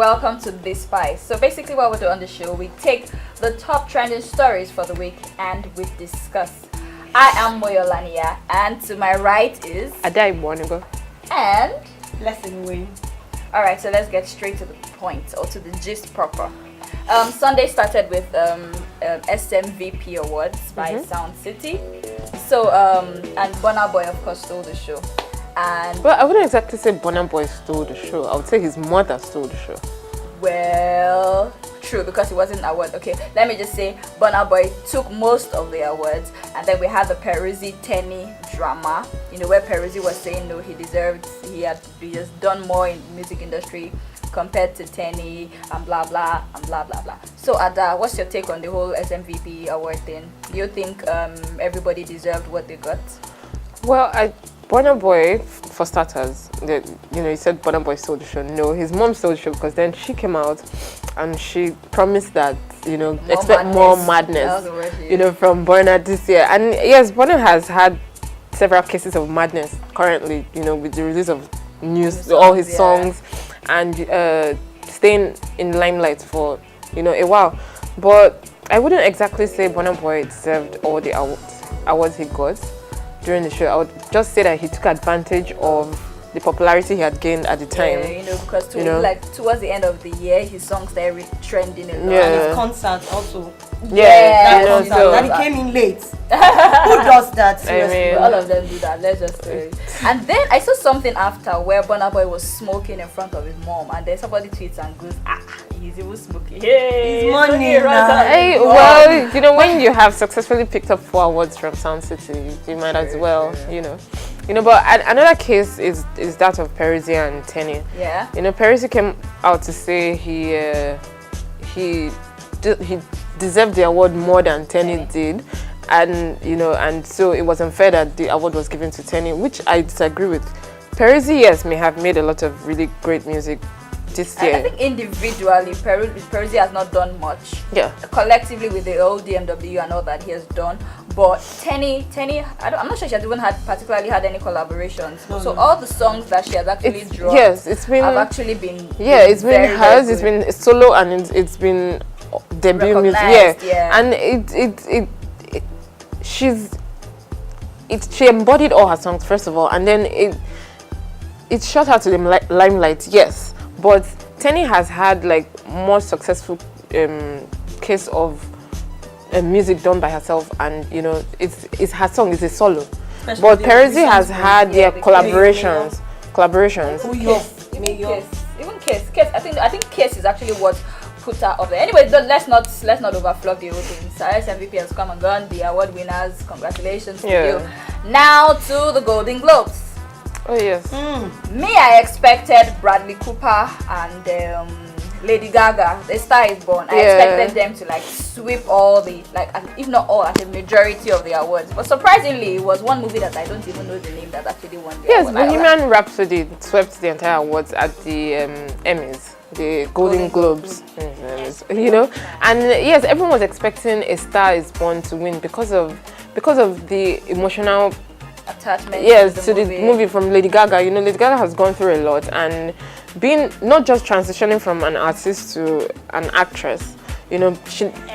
welcome to This Spice. So basically what we do on the show, we take the top trending stories for the week and we discuss. I am Moyolania and to my right is Adai Bonigo and Lesson Win. Alright, so let's get straight to the point or to the gist proper. Sunday started with SMVP Awards by Sound City. So and Burna Boy of course stole the show. And well, I wouldn't exactly say Burna Boy stole the show. I would say his mother stole the show. Well, true, because it wasn't an award. Okay, let me just say Burna Boy took most of the awards, and then we had the Peruzzi Tenny drama, where Peruzzi was saying no, he had just done more in the music industry compared to Tenny and blah blah and blah blah blah. So Ada, what's your take on the whole SMVP award thing? Do you think everybody deserved what they got? Well, Burna Boy, for starters, he said Burna Boy stole the show. No, his mom stole the show because then she came out and she promised that, expect more madness, from Burna this year. And yes, Burna has had several cases of madness currently, with the release of all his songs and staying in limelight for, a while. But I wouldn't exactly say Burna Boy deserved all the awards he got during the show. I would just say that he took advantage of the popularity he had gained at the time. Yeah, because towards the end of the year, his songs started trending a lot. Yeah. And his concerts also. That he came in late. Who does that? Seriously? All of them do that. Let's just say. And then I saw something after where Burna Boy was smoking in front of his mom, and then somebody tweets and goes, he's even smoking. Hey, he's money. Hey, well, when you have successfully picked up 4 awards from Sound City, you might as well, But another case is that of Peruzzi and Tenny. Yeah. Peruzzi came out to say he deserved the award more than Tenny did, and so it was unfair that the award was given to Tenny, which I disagree with. Peruzzi, yes, may have made a lot of really great music this year. I think individually, Peruzzi has not done much. Yeah. Collectively with the old DMW and all that he has done. But Tenny, I'm not sure she has even particularly had any collaborations. So all the songs that she has actually dropped have actually been it's been very, hers. very it's been solo and it's been debut music. Yeah. And she embodied all her songs first of all, and then it shot her to the limelight. Yes, but Tenny has had more successful case of music done by herself, and it's her song, it's a solo. Especially but Peruzzi has had collaborations. Even Kiss. I think Kiss is actually what put her up there. Anyway, let's not overflog the whole thing. So SMVP has come and gone. The award winners, congratulations to you. Now to the Golden Globes. Oh yes. Me, I expected Bradley Cooper and Lady Gaga, The Star Is Born. I expected them to sweep all the if not all, at the majority of the awards. But surprisingly, it was one movie that I don't even know the name that actually won the award. Yes, Bohemian Rhapsody swept the entire awards at the Emmys, the Golden Globes. And yes, everyone was expecting A Star Is Born to win because of the emotional attachment to the movie from Lady Gaga. Lady Gaga has gone through a lot, and being not just transitioning from an artist to an actress,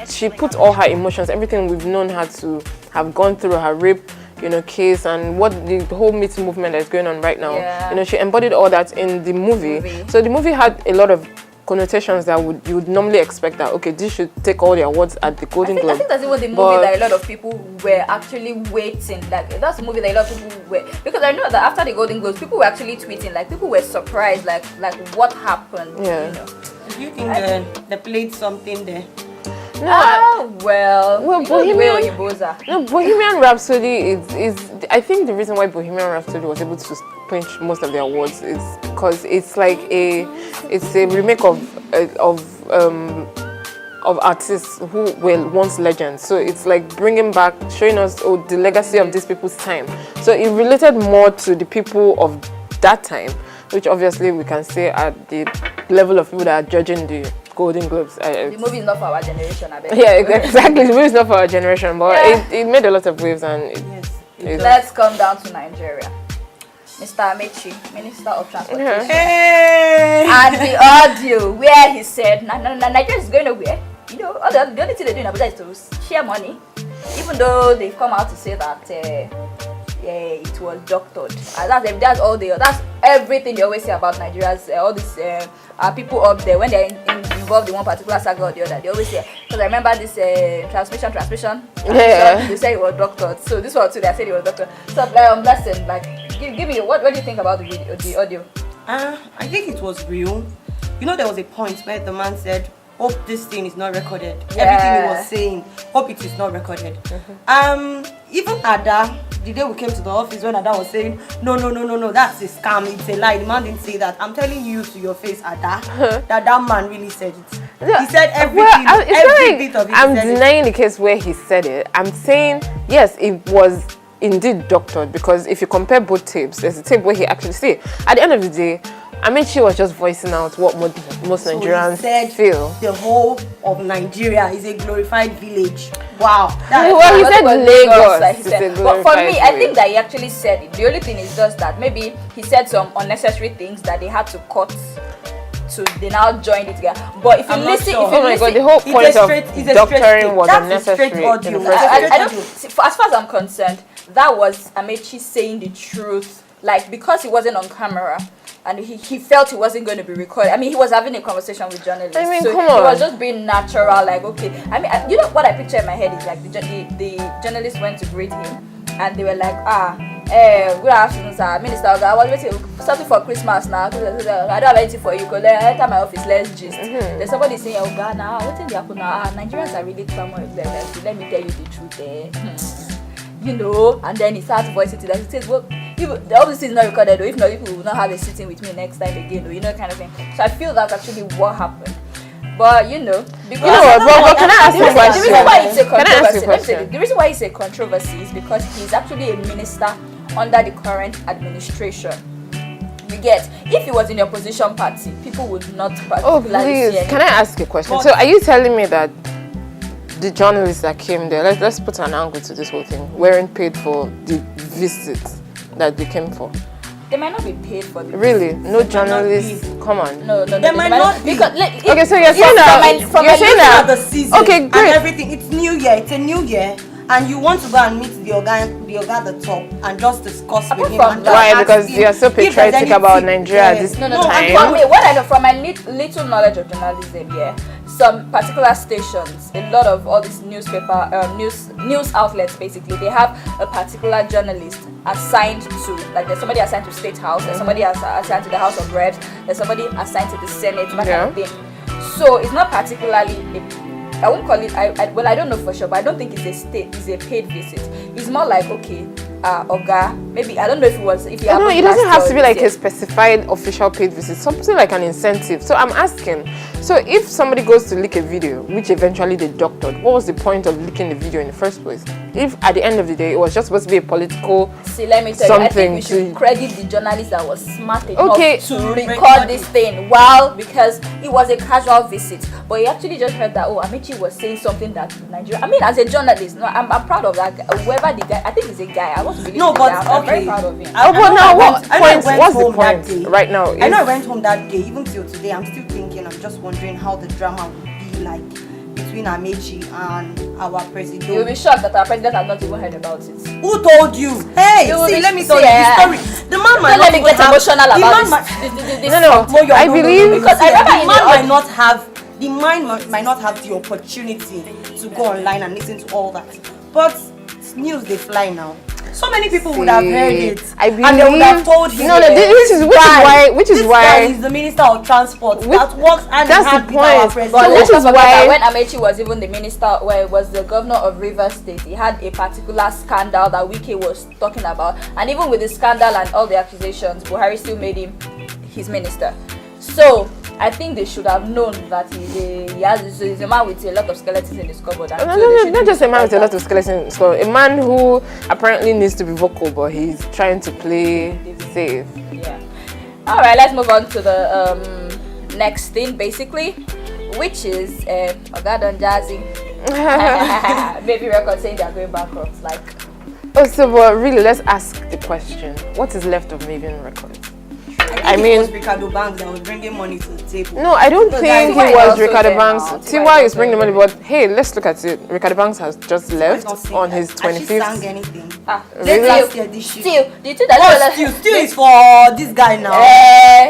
she put all her emotions, everything we've known her to have gone through, her rape case, and what the whole Me Too movement that is going on right now. She embodied all that in the movie. So the movie had a lot of connotations that you would normally expect that, okay, this should take all the awards at the Golden Globe. I think that's even the movie that a lot of people were actually waiting. That's the movie that a lot of people were, because I know that after the Golden Globes, people were actually tweeting, people were surprised, what happened. Yeah. Do you think they played something there? Bohemian Rhapsody is I think the reason why Bohemian Rhapsody was able to clinch most of the awards is because it's a remake of artists who were once legends. So it's bringing back, showing us the legacy of these people's time. So it related more to the people of that time, which obviously we can say at the level of people that are judging the Golden Globes. The movie is not for our generation, I bet. Yeah, exactly. The movie is not for our generation, but it made a lot of waves, and let's come down to Nigeria. Mr. Amechi, Minister of Transportation. Hey! And the audio where he said, Nigeria is going nowhere. You know, the only thing they do in Abuja is to share money. Even though they've come out to say that it was doctored. That's all that's everything they always say about Nigeria's all these people up there when they're involved in one particular saga or the other. They always say, because I remember this transmission. Yeah. They say it was doctored. So this one too, they said it was doctored. So listen, like, give me what do you think about the audio? I think it was real. You know, there was a point where the man said, hope this thing is not recorded. Yeah. Everything he was saying, hope it is not recorded. Even Ada, the day we came to the office when Ada was saying, no, that's a scam, it's a lie. The man didn't say that. I'm telling you to your face, Ada, that man really said it. He said everything, every bit of it. I'm denying the case where he said it. I'm saying, yes, it was indeed doctored, because if you compare both tapes, there's a tape where he actually said, at the end of the day, I mean, she was just voicing out what most Nigerians feel. The whole of Nigeria is a glorified village. Wow. Well, he said Lagos. Like he said. But for me, I think that he actually said it. The only thing is just that maybe he said some unnecessary things that they had to cut. So they now joined it together. But if you listen, oh my God, the whole point of doctoring was unnecessary. I don't. As far as I'm concerned, that was Amechi saying the truth. Like, because he wasn't on camera. And he felt he wasn't going to be recorded. I mean, he was having a conversation with journalists. I mean, so come on. He was just being natural, like, okay. I mean, you know what I picture in my head is like the journalists went to greet him, and they were like, good afternoon, sir, Minister. I was waiting something for Christmas now. I don't have anything for you. Because enter my office, let's gist. There's somebody saying, oh God, now what's in the happen now? Nigerians are really turmoil. Let me tell you the truth. You know, and then he starts voicing to that. He says, well, obviously it's not recorded, or if not, people will not have a sitting with me next time again, or you know, kind of thing. So I feel that's actually what happened. But you know, because but can I ask you a question? The reason why it's a controversy, the reason why it's a controversy is because he's actually a minister under the current administration. You get, if he was in the opposition party, people would not particularly see anything. Can I ask you a question? So are you telling me that the journalists that came there, let's put an angle to this whole thing, weren't paid for the visits that they came for? They might not be paid for the Really? No journalists? Come on. No. They might not be. Because, okay, so you're saying that the season okay, great. and everything. It's New Year. It's a new year. And you want to go and meet the oga at the top and just discuss with him. And why? Because you are so patriotic about Nigeria at this time. For me, what I know from my little knowledge of journalism, some particular stations, a lot of all these newspaper, news outlets, basically, they have a particular journalist assigned to, like there's somebody assigned to State House, there's somebody assigned to the House of Reps, there's somebody assigned to the Senate, that kind of thing. So it's not particularly I won't call it. I don't know for sure, but I don't think it's a paid visit. It's more like, okay, Oga, maybe I don't know if it was. If no, it doesn't have to be like a specified official paid visit. Something like an incentive. So I'm asking. So if somebody goes to leak a video, which eventually they doctored, what was the point of leaking the video in the first place? If at the end of the day it was just supposed to be a political. See, let me tell you, I think we should credit the journalist that was smart enough to record this thing. Because it was a casual visit, but he actually just heard that Amechi was saying something that Nigeria. I mean, as a journalist, no, I'm proud of that. Whoever the guy, I think he's a guy. I want to believe. No, but I'm very proud of him. What's the point right now? I know I went home that day. Even till today, I'm still thinking. I'm just wondering how the drama would be like between Amechi and our president. You'll be shocked that our president has not even heard about it. Who told you? Hey, let me tell you the story. The man might not get emotional about it. No. I believe because I remember the man might not have. The mind might not have the opportunity to go online and listen to all that. But news they fly now. So many people would have heard it. I believe, and they would have told him. Which is why he's the Minister of Transport that works and that's the point. But which is why when Amechi was even the minister, was the governor of Rivers State, he had a particular scandal that Wike was talking about, and even with the scandal and all the accusations, Buhari still made him his minister. So I think they should have known that he's a man with a lot of skeletons in his cupboard. Not just a man with a lot of skeletons in his cupboard. A man who apparently needs to be vocal, but he's trying to play safe. Yeah. All right, let's move on to the next thing, basically, which is Oga Don Jazzy. Baby Records saying they are going bankrupt. Like, Oh, so but really, let's ask the question: what is left of Maven Records? I mean, it was Ricardo Banks that was bringing money to the table. No, I don't think it was Ricardo Banks. Tiwa Tiwa is bringing the money, but hey, let's look at it. Ricardo Banks has just left on his 25th. Has she sang anything? Really? Last year, this shit. Still, do you think that Still is for this guy now.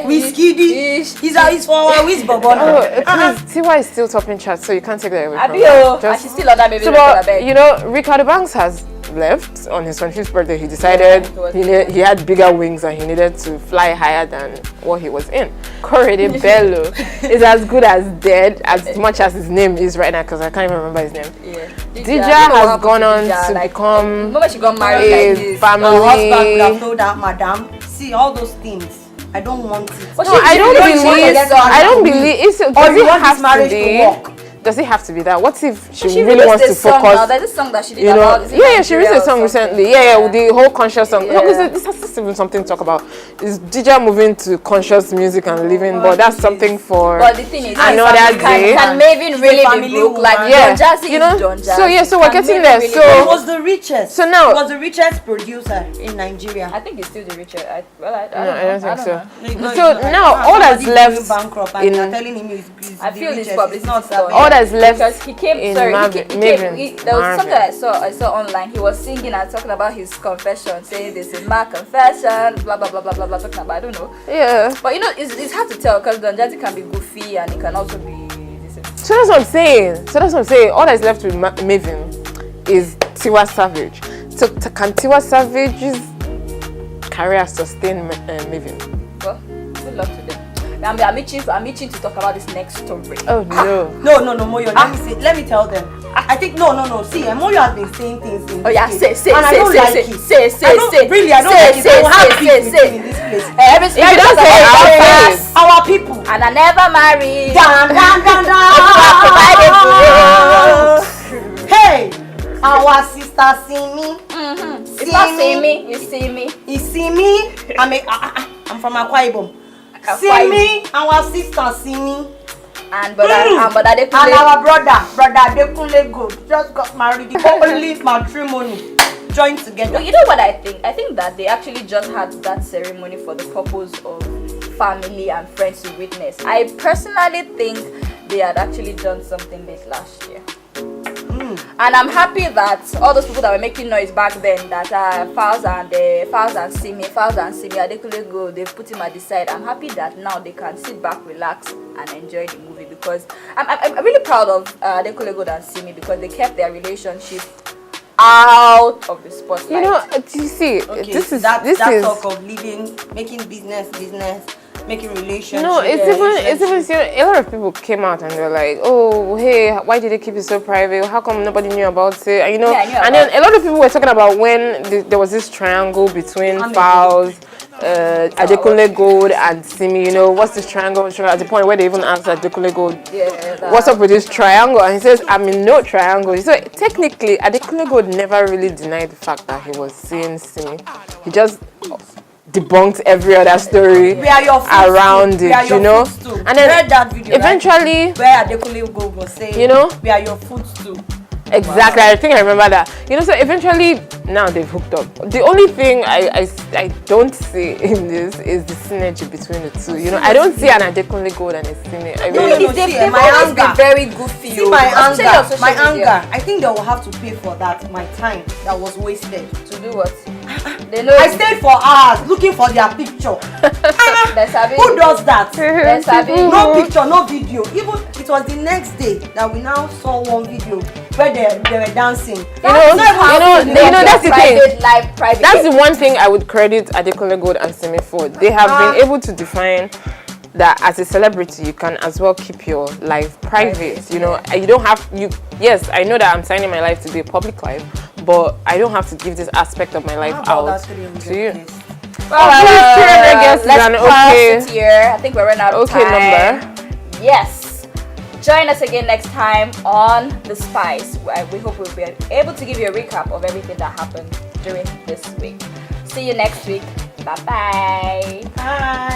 Whiskey. He's for Wiz Bobo. Please, Tiwa is still topping charts, so you can't take that away from Abio, and she's still on that baby. So, but, you know, Ricardo Banks has left on his 25th birthday. He decided he had bigger wings and he needed to fly higher than what he was in. Korede Bello is as good as dead as much as his name is right now, because I can't even remember his name. Dija has gone on to become she got married a like this. family. Her husband would have told her, madam, see all those things. I don't want it. No, I don't believe. Does it have to be? Does it have to be that? What if she really wants to focus? There's a song that she did she released a song recently. With the whole conscious song. No, this has even something to talk about. Is Dija moving to conscious music and living? But that's something for the thing is, another day. Can Maven really be broke? Like Don Jazzy, you know. Don Jazzy. So we're getting there. So he was the richest. So now he was the richest producer in Nigeria. I think he's still the richest. I don't think so. No, So now all that's left bankrupt and they're telling him he's I feel this richest. publicity All that's left because he came. in Sorry, Maven. there was something I saw online. He was singing and talking about his confession, saying this is my confession, blah blah blah blah blah blah. Talking about I don't know. Yeah. But you know, it's hard to tell because Don Jazzy can be goofy and it can also be. So that's what I'm saying. All that's left with Maven is Tiwa Savage. So can Tiwa Savage's career sustain Maven? Well, good luck to them. I'm itching to talk about this next story. Oh no. No, Moyo. Let me tell them. I think no. See, Moyo has been saying things in this place. Say, and I don't like it. Really, I don't like it. I will have peace with you in this place. If you don't say our people. And I never married. Hey, our sister see me. It's not see me. You see me. You see me. I'm from Akwa Ibom. See me, our sister see me. And brother Adekunle. And our brother Adekunle Gold just got married. The only matrimony joined together. Well, you know what I think? I think that they actually just had that ceremony for the purpose of family and friends to witness. I personally think they had actually done something late last year. And I'm happy that all those people that were making noise back then, that Fowls and Simi, Adekunle Gold, they've put him at the side. I'm happy that now they can sit back, relax, and enjoy the movie, because I'm really proud of Adekunle Gold and Simi, because they kept their relationship out of the spotlight. You know, you see, this is talk of living, making business, making relationships. No, it's even a lot of people came out and they were like, oh, hey, why did they keep it so private? How come nobody knew about it? And, you know, and then a lot of people were talking about when there was this triangle between Fowls, Adekunle Gold and Simi. You know, what's this triangle? At the point where they even asked Adekunle Gold, what's up with this triangle? And he says, I'm in no triangle. So technically, Adekunle Gold never really denied the fact that he was seeing Simi. He just debunked every other story around it, you know. And then that video, eventually, where Adekunle Gold was saying, you know, we are your footstool. Exactly, I think I remember that. You know, so eventually now they've hooked up. The only thing I don't see in this is the synergy between the two. You know, I don't see an Adekunle Gold and a Simi. They've always been very goofy. See my anger. I think they will have to pay for that. My time that was wasted. To do what? I stayed for hours looking for their picture. Who does that? No picture, no video. Even it was the next day that we now saw one video where they were dancing. You know, that's the thing. That's the one thing I would credit Adekunle Gold and Simi for. They have been able to define that as a celebrity, you can as well keep your life private. You know, you don't have Yes, I know that I'm signing my life to be a public life, but I don't have to give this aspect of my life out to you. Let's pass it here. I think we're running out of time. Number. Yes. Join us again next time on The Spice. We hope we'll be able to give you a recap of everything that happened during this week. See you next week. Bye-bye. Bye.